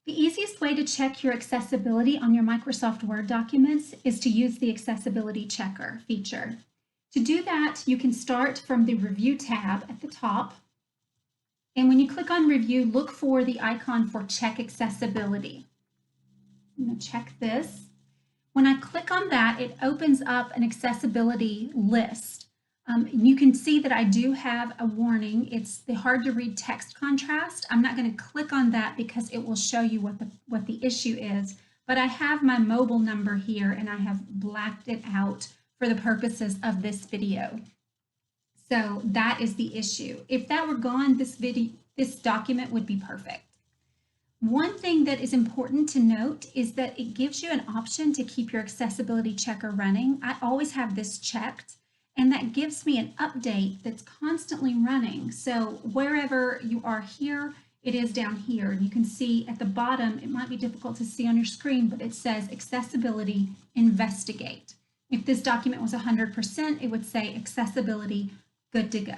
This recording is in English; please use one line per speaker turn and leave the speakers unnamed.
The easiest way to check your accessibility on your Microsoft Word documents is to use the Accessibility Checker feature. To do that, you can start from the Review tab at the top. And when you click on Review, look for the icon for Check Accessibility. I'm going to check this. When I click on that, it opens up an accessibility list. You can see that I do have a warning. It's the hard to read text contrast. I'm not going to click on that because it will show you what the issue is, but I have my mobile number here and I have blacked it out for the purposes of this video. So that is the issue. If that were gone, this document would be perfect. One thing that is important to note is that it gives you an option to keep your accessibility checker running. I always have this checked, and that gives me an update that's constantly running. So wherever you are here, it is down here. And you can see at the bottom, it might be difficult to see on your screen, but it says Accessibility Investigate. If this document was 100%, it would say Accessibility Good to Go.